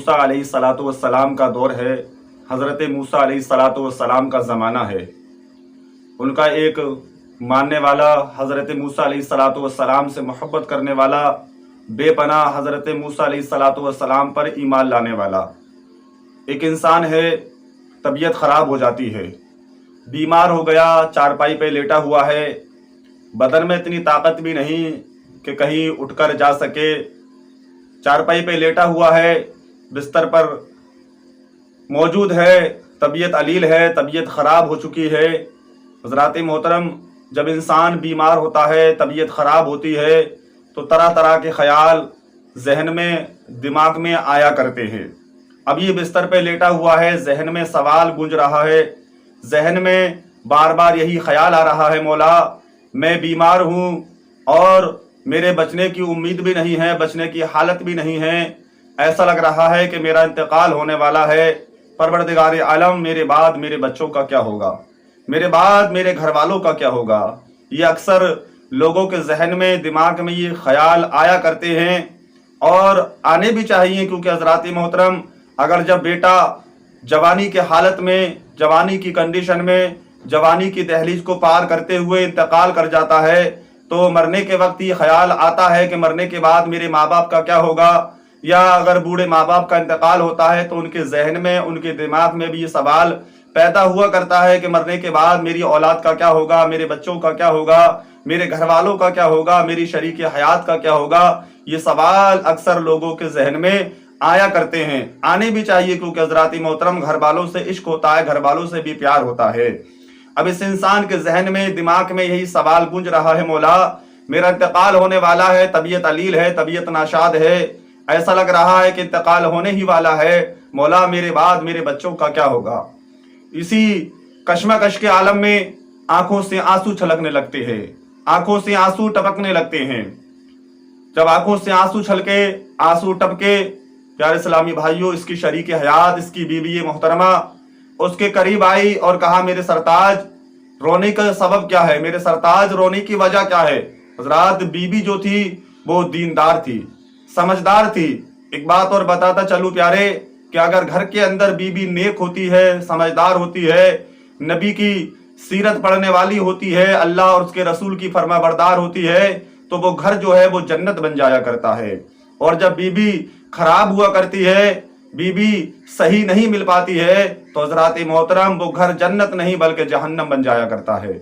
موسیٰ علیہ الصلاۃ والسلام کا دور ہے، حضرت موسیٰ علیہ الصلاۃ والسلام کا زمانہ ہے۔ ان کا ایک ماننے والا، حضرت موسیٰ علیہ الصلاۃ والسلام سے محبت کرنے والا، بے پناہ حضرت موسیٰ علیہ الصلاۃ والسلام پر ایمان لانے والا ایک انسان ہے، طبیعت خراب ہو جاتی ہے، بیمار ہو گیا، چارپائی پہ لیٹا ہوا ہے، بدن میں اتنی طاقت بھی نہیں کہ کہیں اٹھ کر جا سکے، چارپائی پہ لیٹا ہوا ہے، بستر پر موجود ہے، طبیعت علیل ہے، طبیعت خراب ہو چکی ہے۔ حضرات محترم، جب انسان بیمار ہوتا ہے، طبیعت خراب ہوتی ہے تو طرح طرح کے خیال ذہن میں، دماغ میں آیا کرتے ہیں۔ اب یہ بستر پہ لیٹا ہوا ہے، ذہن میں سوال گونج رہا ہے، ذہن میں بار بار یہی خیال آ رہا ہے، مولا میں بیمار ہوں اور میرے بچنے کی امید بھی نہیں ہے، بچنے کی حالت بھی نہیں ہے، ایسا لگ رہا ہے کہ میرا انتقال ہونے والا ہے۔ پروردگار عالم، میرے بعد میرے بچوں کا کیا ہوگا، میرے بعد میرے گھر والوں کا کیا ہوگا؟ یہ اکثر لوگوں کے ذہن میں، دماغ میں یہ خیال آیا کرتے ہیں اور آنے بھی چاہیے، کیونکہ حضرات محترم، اگر جب بیٹا جوانی کے حالت میں، جوانی کی کنڈیشن میں، جوانی کی دہلیز کو پار کرتے ہوئے انتقال کر جاتا ہے تو مرنے کے وقت یہ خیال آتا ہے کہ مرنے کے بعد میرے ماں باپ کا کیا ہوگا، یا اگر بوڑھے ماں باپ کا انتقال ہوتا ہے تو ان کے ذہن میں، ان کے دماغ میں بھی یہ سوال پیدا ہوا کرتا ہے کہ مرنے کے بعد میری اولاد کا کیا ہوگا، میرے بچوں کا کیا ہوگا، میرے گھر والوں کا کیا ہوگا، میری شریک حیات کا کیا ہوگا۔ یہ سوال اکثر لوگوں کے ذہن میں آیا کرتے ہیں، آنے بھی چاہیے، کیونکہ حضرات محترم گھر والوں سے عشق ہوتا ہے، گھر والوں سے بھی پیار ہوتا ہے۔ اب اس انسان کے ذہن میں، دماغ میں یہی سوال گونج رہا ہے، مولا میرا انتقال ہونے والا ہے، طبیعت علیل ہے، طبیعت ناشاد ہے، ایسا لگ رہا ہے کہ انتقال ہونے ہی والا ہے، مولا میرے بعد میرے بچوں کا کیا ہوگا۔ اسی کشمکش کے عالم میں آنکھوں سے آنسو چھلکنے لگتے ہیں، آنکھوں سے آنسو ٹپکنے لگتے ہیں۔ جب آنکھوں سے آنسو چھلکے، آنسو ٹپکے، پیارے اسلامی بھائیوں، اس کی شریک حیات، اس کی بیوی محترمہ اس کے قریب آئی اور کہا، میرے سرتاج رونے کا سبب کیا ہے، میرے سرتاج رونے کی وجہ کیا ہے؟ حضرات، بیوی جو تھی وہ دیندار تھی، سمجھدار تھی۔ ایک بات اور بتاتا چلوں پیارے، کہ اگر گھر کے اندر بیوی نیک ہوتی ہے، سمجھدار ہوتی ہے، نبی کی سیرت پڑھنے والی ہوتی ہے، اللہ اور اس کے رسول کی فرما بردار ہوتی ہے، تو وہ گھر جو ہے وہ جنت بن جایا کرتا ہے۔ اور جب بیوی خراب ہوا کرتی ہے، بیوی صحیح نہیں مل پاتی ہے، تو حضرات محترم وہ گھر جنت نہیں بلکہ جہنم بن جایا کرتا ہے۔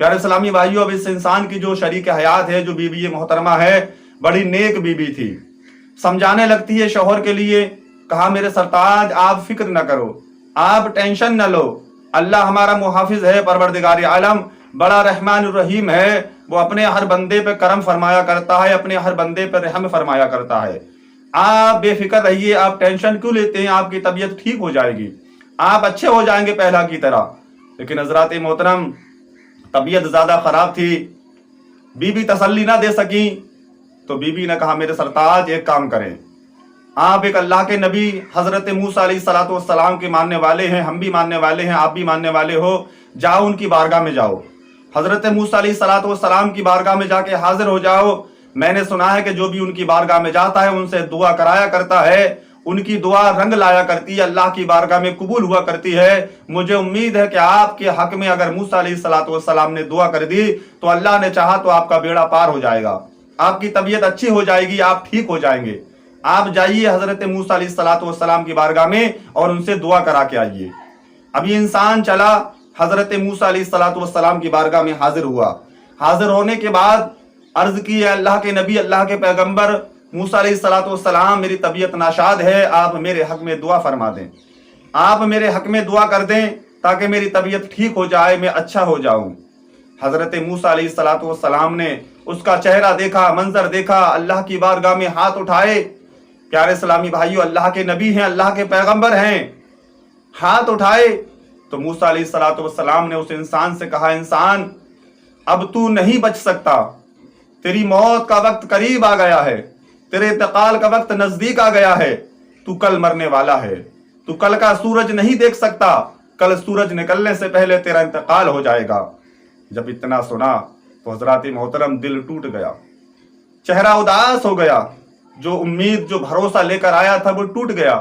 پیارے اسلامی بھائیوں، اب اس انسان کی جو شریک حیات ہے، جو بیوی محترمہ ہے، بڑی نیک بیوی تھی، سمجھانے لگتی ہے شوہر کے لیے، کہا میرے سرتاج آپ فکر نہ کرو، آپ ٹینشن نہ لو، اللہ ہمارا محافظ ہے، پروردگار عالم بڑا رحمان الرحیم ہے، وہ اپنے ہر بندے پہ کرم فرمایا کرتا ہے، اپنے ہر بندے پہ رحم فرمایا کرتا ہے، آپ بے فکر رہیے، آپ ٹینشن کیوں لیتے ہیں، آپ کی طبیعت ٹھیک ہو جائے گی، آپ اچھے ہو جائیں گے پہلا کی طرح۔ لیکن حضرات محترم، طبیعت زیادہ خراب تھی، بیوی تسلی نہ دے سکی، تو بیوی نے کہا میرے سرتاج ایک کام کریں، آپ ایک اللہ کے نبی حضرت موسیٰ علیہ الصلاۃ والسلام کے ماننے والے ہیں، ہم بھی ماننے والے ہیں، آپ بھی ماننے والے ہو، جاؤ ان کی بارگاہ میں جاؤ، حضرت موسیٰ علیہ الصلاۃ والسلام کی بارگاہ میں جا کے حاضر ہو جاؤ۔ میں نے سنا ہے کہ جو بھی ان کی بارگاہ میں جاتا ہے ان سے دعا کرایا کرتا ہے، ان کی دعا رنگ لایا کرتی ہے، اللہ کی بارگاہ میں قبول ہوا کرتی ہے۔ مجھے امید ہے کہ آپ کے حق میں اگر موسیٰ علیہ الصلاۃ والسلام نے دعا کر دی تو اللہ نے چاہا تو آپ کا بیڑا پار ہو جائے گا، آپ کی طبیعت اچھی ہو جائے گی، آپ ٹھیک ہو جائیں گے۔ آپ جائیے حضرت موسیٰ علیہ الصلاۃ والسلام کی بارگاہ میں اور ان سے دعا کرا کے آئیے۔ اب یہ انسان چلا، حضرت موسیٰ علیہ الصلاۃ والسلام کی بارگاہ میں حاضر ہوا۔ حاضر ہونے کے بعد عرض کی، ہے اللہ کے نبی، اللہ کے پیغمبر موسیٰ علیہ الصلاۃ والسلام، میری طبیعت ناشاد ہے، آپ میرے حق میں دعا فرما دیں، آپ میرے حق میں دعا کر دیں تاکہ میری طبیعت ٹھیک ہو جائے، میں اچھا ہو جاؤں۔ حضرت موسیٰ علیہ الصلاۃ والسلام نے اس کا چہرہ دیکھا، منظر دیکھا، اللہ کی بارگاہ میں ہاتھ اٹھائے۔ پیارے اسلامی بھائیو، اللہ کے نبی ہیں، اللہ کے پیغمبر ہیں، ہاتھ اٹھائے تو موسیٰ علیہ الصلاۃ والسلام نے اس انسان سے کہا، انسان اب تو نہیں بچ سکتا، تیری موت کا وقت قریب آ گیا ہے، تیرے انتقال کا وقت نزدیک آ گیا ہے، تو کل مرنے والا ہے، تو کل کا سورج نہیں دیکھ سکتا، کل سورج نکلنے سے پہلے تیرا انتقال ہو جائے گا۔ جب اتنا سنا تو حضرات محترم دل ٹوٹ گیا، چہرہ اداس ہو گیا، جو امید، جو بھروسہ لے کر آیا تھا وہ ٹوٹ گیا۔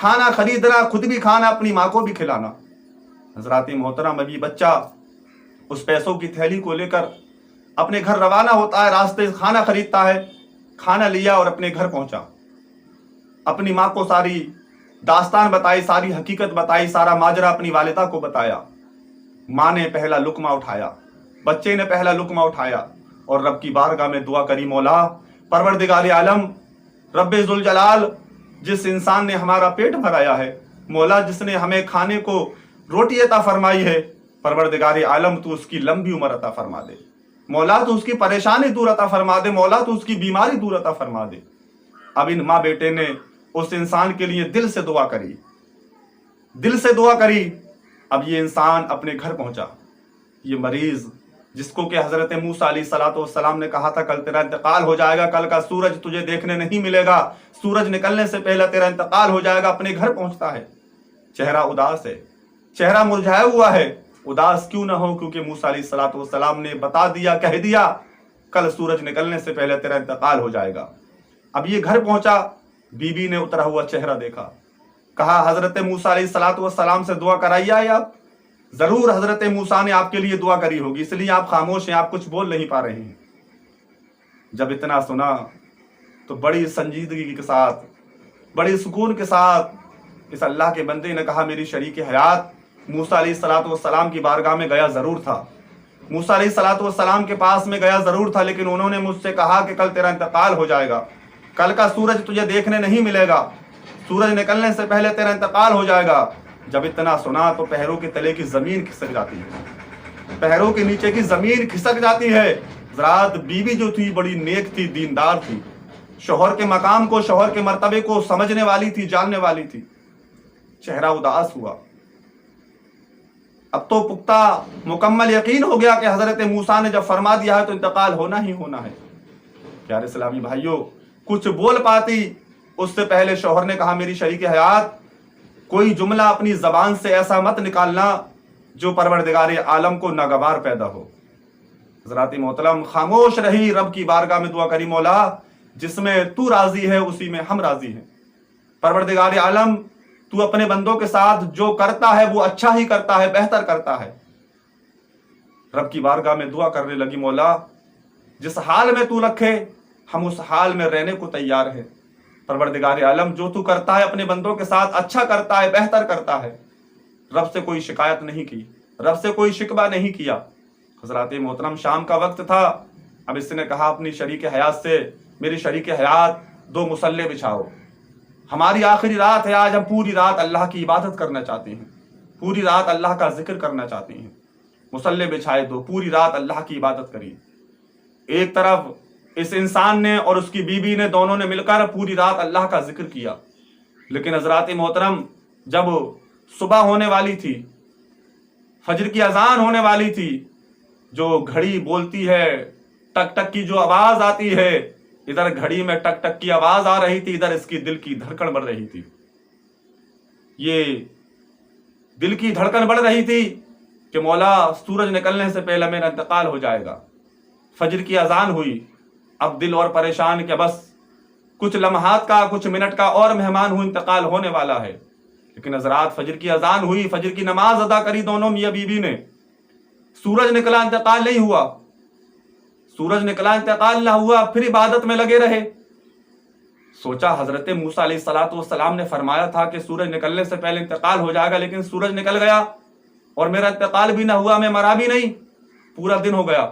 کھانا خریدنا، خود بھی کھانا، اپنی ماں کو بھی کھلانا۔ حضرات محترم، ابھی بچہ اس پیسوں کی تھیلی کو لے کر اپنے گھر روانہ ہوتا ہے، راستے سے کھانا خریدتا ہے، کھانا لیا اور اپنے گھر پہنچا، اپنی ماں کو ساری داستان بتائی، ساری حقیقت بتائی، سارا ماجرا اپنی والدہ کو بتایا۔ ماں نے پہلا لقمہ اٹھایا، بچے نے پہلا لقمہ اٹھایا اور رب کی بارگاہ میں دعا کری، مولا پروردگار عالم، رب ذوالجلال، جس انسان نے ہمارا پیٹ بھرایا ہے، مولا جس نے ہمیں کھانے کو روٹی عطا فرمائی ہے، پروردگار عالم تو اس کی لمبی عمر عطا فرما دے، مولا تو اس کی پریشانی دور عطا فرما دے، مولا تو اس کی بیماری دور عطا فرما دے۔ اب ان ماں بیٹے نے اس انسان کے لیے دل سے دعا کری، دل سے دعا کری۔ اب یہ انسان اپنے گھر پہنچا، یہ مریض جس کو کہ حضرت موسیٰ علیہ السلام نے کہا تھا کل تیرا انتقال ہو جائے گا، کل کا سورج تجھے دیکھنے نہیں ملے گا، سورج نکلنے سے پہلے تیرا انتقال ہو جائے گا، اپنے گھر پہنچتا ہے، چہرہ اداس ہے، چہرہ مرجھایا ہوا ہے۔ اداس کیوں نہ ہو؟ کیونکہ موسیٰ علیہ السلام نے بتا دیا، کہہ دیا، کل سورج نکلنے سے پہلے تیرا انتقال ہو جائے گا۔ اب یہ گھر پہنچا، بی بی نے اترا ہوا چہرہ دیکھا، کہا حضرت موسیٰ علیہ السلام سے دعا کرائیے آپ؟ ضرور حضرت موسیٰ نے آپ کے لیے دعا کری ہوگی، اس لیے آپ خاموش ہیں، آپ کچھ بول نہیں پا رہے ہیں۔ جب اتنا سنا تو بڑی سنجیدگی کے ساتھ، بڑی سکون کے ساتھ اس اللہ کے بندے نے کہا، میری شریک حیات موسیٰ علیہ السلام کی بارگاہ میں گیا ضرور تھا، موسیٰ علیہ السلام کے پاس میں گیا ضرور تھا، لیکن انہوں نے مجھ سے کہا کہ کل تیرا انتقال ہو جائے گا، کل کا سورج تجھے دیکھنے نہیں ملے گا، سورج نکلنے سے پہلے تیرا انتقال ہو جائے گا۔ جب اتنا سنا تو پیروں کے تلے کی زمین کھسک جاتی ہے، پیروں کے نیچے کی زمین کھسک جاتی ہے۔ حضرات بیوی جو تھی بڑی نیک تھی، دیندار تھی، شوہر کے مقام کو، شوہر کے مرتبے کو سمجھنے والی تھی، جاننے والی تھی، چہرہ اداس ہوا۔ اب تو پختہ مکمل یقین ہو گیا کہ حضرت موسیٰ نے جب فرما دیا ہے تو انتقال ہونا ہی ہونا ہے۔ پیارے اسلامی بھائیوں، کچھ بول پاتی اس سے پہلے شوہر نے کہا، میری شریک حیات کوئی جملہ اپنی زبان سے ایسا مت نکالنا جو پروردگار عالم کو ناگوار پیدا ہو۔ حضرات محترم، خاموش رہی، رب کی بارگاہ میں دعا کری، مولا جس میں تو راضی ہے اسی میں ہم راضی ہیں، پروردگار عالم تو اپنے بندوں کے ساتھ جو کرتا ہے وہ اچھا ہی کرتا ہے، بہتر کرتا ہے۔ رب کی بارگاہ میں دعا کرنے لگی، مولا جس حال میں تو رکھے ہم اس حال میں رہنے کو تیار ہیں، پروردگار عالم جو تو کرتا ہے اپنے بندوں کے ساتھ اچھا کرتا ہے، بہتر کرتا ہے۔ رب سے کوئی شکایت نہیں کی، رب سے کوئی شکوہ نہیں کیا۔ حضرات محترم، شام کا وقت تھا، اب اس نے کہا اپنی شریک حیات سے، میری شریک حیات دو مصلے بچھاؤ، ہماری آخری رات ہے آج، ہم پوری رات اللہ کی عبادت کرنا چاہتے ہیں، پوری رات اللہ کا ذکر کرنا چاہتے ہیں۔ مصلے بچھائے دو، پوری رات اللہ کی عبادت کری۔ ایک طرف اس انسان نے اور اس کی بیوی نے، دونوں نے مل کر پوری رات اللہ کا ذکر کیا، لیکن حضرات محترم جب صبح ہونے والی تھی، فجر کی اذان ہونے والی تھی، جو گھڑی بولتی ہے، ٹک ٹک کی جو آواز آتی ہے، ادھر گھڑی میں ٹک ٹک کی آواز آ رہی تھی، ادھر اس کی دل کی دھڑکن بڑھ رہی تھی۔ یہ دل کی دھڑکن بڑھ رہی تھی کہ مولا سورج نکلنے سے پہلے میرا انتقال ہو جائے گا۔ فجر کی اذان ہوئی، اب دل اور پریشان کہ بس کچھ لمحات کا، کچھ منٹ کا اور مہمان ہوں، انتقال ہونے والا ہے۔ لیکن حضرات فجر کی اذان ہوئی، فجر کی نماز ادا کری دونوں میاں بیوی نے، سورج نکلا، انتقال نہیں ہوا، سورج نکلا، انتقال نہ ہوا، پھر عبادت میں لگے رہے۔ سوچا حضرت موسیٰ علیہ السلام نے فرمایا تھا کہ سورج نکلنے سے پہلے انتقال ہو جائے گا، لیکن سورج نکل گیا اور میرا انتقال بھی نہ ہوا، میں مرا بھی نہیں، پورا دن ہو گیا۔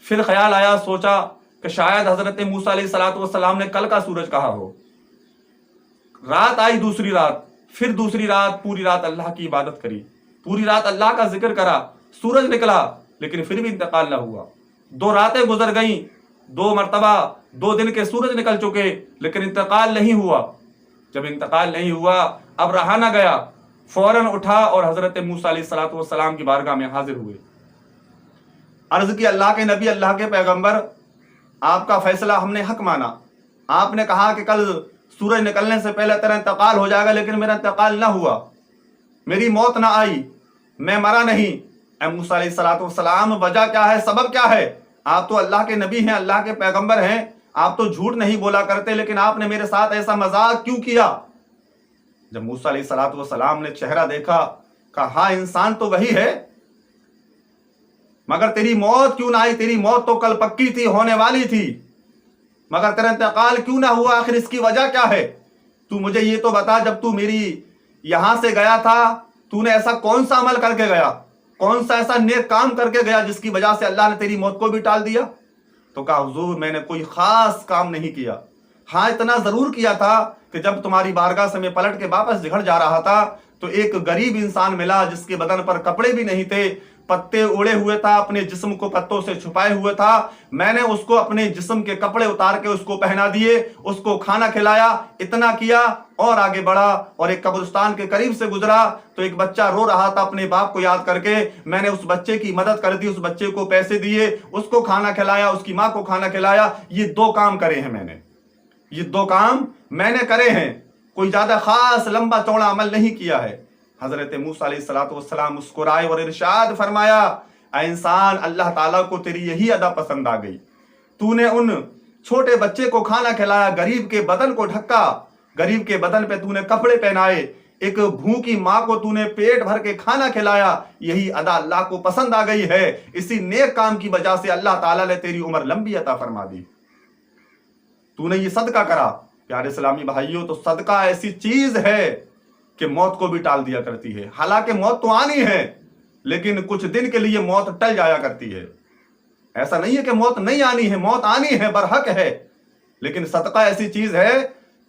پھر خیال آیا، سوچا کہ شاید حضرت موسیٰ علیہ السلام نے کل کا سورج کہا ہو۔ رات آئی، دوسری رات، پھر دوسری رات، پوری رات اللہ کی عبادت کری، پوری رات اللہ کا ذکر کرا، سورج نکلا لیکن پھر بھی انتقال نہ ہوا۔ 2 راتیں گزر گئیں، 2 مرتبہ 2 دن کے سورج نکل چکے، لیکن انتقال نہیں ہوا۔ جب انتقال نہیں ہوا، اب رہا نہ گیا، فوراً اٹھا اور حضرت موسیٰ علیہ السلام کی بارگاہ میں حاضر ہوئے۔ عرض کی، اللہ کے نبی، اللہ کے پیغمبر، آپ کا فیصلہ ہم نے حق مانا، آپ نے کہا کہ کل سورج نکلنے سے پہلے تیرا انتقال ہو جائے گا، لیکن میرا انتقال نہ ہوا، میری موت نہ آئی، میں مرا نہیں۔ اے موسیٰ علیہ السلام، وجہ کیا ہے، سبب کیا ہے؟ آپ تو اللہ کے نبی ہیں، اللہ کے پیغمبر ہیں، آپ تو جھوٹ نہیں بولا کرتے، لیکن آپ نے میرے ساتھ ایسا مذاق کیوں کیا؟ جب موسیٰ علیہ السلام نے چہرہ دیکھا، کہا ہاں انسان تو وہی ہے، مگر تیری موت کیوں نہ آئی؟ تیری موت تو کل پکی تھی، ہونے والی تھی، مگر تیرا انتقال کیوں نہ ہوا؟ آخر اس کی وجہ کیا ہے؟ تو مجھے یہ تو بتا، جب تو میری یہاں سے گیا تھا تو نے ایسا کون سا عمل کر کے گیا، کون سا ایسا نیک کام کر کے گیا جس کی وجہ سے اللہ نے تیری موت کو بھی ٹال دیا؟ تو کہا حضور میں نے کوئی خاص کام نہیں کیا، ہاں اتنا ضرور کیا تھا کہ جب تمہاری بارگاہ سے میں پلٹ کے واپس گھر جا رہا تھا تو ایک غریب انسان ملا جس کے بدن پر کپڑے بھی نہیں تھے، پتے اڑے ہوئے تھا، اپنے جسم کو پتوں سے چھپائے ہوئے تھا، میں نے اس کو اپنے جسم کے کپڑے اتار کے اس کو پہنا دیے، اس کو کھانا کھلایا، اتنا کیا اور آگے بڑھا اور ایک قبرستان کے قریب سے گزرا تو ایک بچہ رو رہا تھا اپنے باپ کو یاد کر کے، میں نے اس بچے کی مدد کر دی، اس بچے کو پیسے دیے، اس کو کھانا کھلایا، اس کی ماں کو کھانا کھلایا۔ یہ 2 کام کرے ہیں میں نے، یہ 2 کام میں نے کرے ہیں، کوئی زیادہ خاص لمبا چوڑا عمل نہیں کیا ہے۔ حضرت موسیٰ علیہ السلام مسکرائے اور ارشاد فرمایا، اے انسان، اللہ تعالیٰ کو تیری یہی ادا پسند آ گئی، تو نے ان چھوٹے بچے کو کھانا کھلایا، غریب کے بدن کو ڈھکا، غریب کے بدن پہ تو نے کپڑے پہنائے، ایک بھوکی ماں کو تو نے پیٹ بھر کے کھانا کھلایا، یہی ادا اللہ کو پسند آ گئی ہے، اسی نیک کام کی وجہ سے اللہ تعالیٰ نے تیری عمر لمبی عطا فرما دی، تو نے یہ صدقہ کرا۔ پیارے اسلامی بھائیوں، تو صدقہ ایسی چیز ہے کہ موت کو بھی ٹال دیا کرتی ہے۔ حالانکہ موت تو آنی ہے لیکن کچھ دن کے لیے موت ٹل جایا کرتی ہے، ایسا نہیں ہے کہ موت نہیں آنی ہے، موت آنی ہے، برحق ہے، لیکن صدقہ ایسی چیز ہے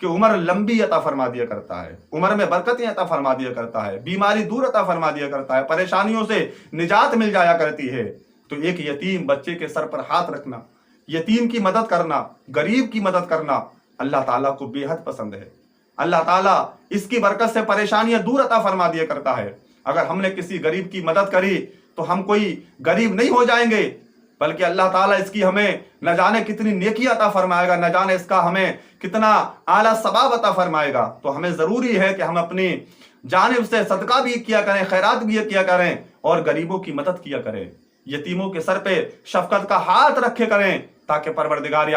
کہ عمر لمبی عطا فرما دیا کرتا ہے، عمر میں برکتیں عطا فرما دیا کرتا ہے، بیماری دور عطا فرما دیا کرتا ہے، پریشانیوں سے نجات مل جایا کرتی ہے۔ تو ایک یتیم بچے کے سر پر ہاتھ رکھنا، یتیم کی مدد کرنا، غریب کی مدد کرنا اللہ تعالیٰ کو بے حد پسند ہے۔ اللہ تعالیٰ اس کی برکت سے پریشانیاں دور عطا فرما دیا کرتا ہے۔ اگر ہم نے کسی غریب کی مدد کری تو ہم کوئی غریب نہیں ہو جائیں گے، بلکہ اللہ تعالیٰ اس کی ہمیں نہ جانے کتنی نیکی عطا فرمائے گا، نہ جانے اس کا ہمیں کتنا اعلیٰ ثواب عطا فرمائے گا۔ تو ہمیں ضروری ہے کہ ہم اپنی جانب سے صدقہ بھی کیا کریں، خیرات بھی کیا کریں اور غریبوں کی مدد کیا کریں، یتیموں کے سر پہ شفقت کا ہاتھ رکھے کریں تاکہ پروردگار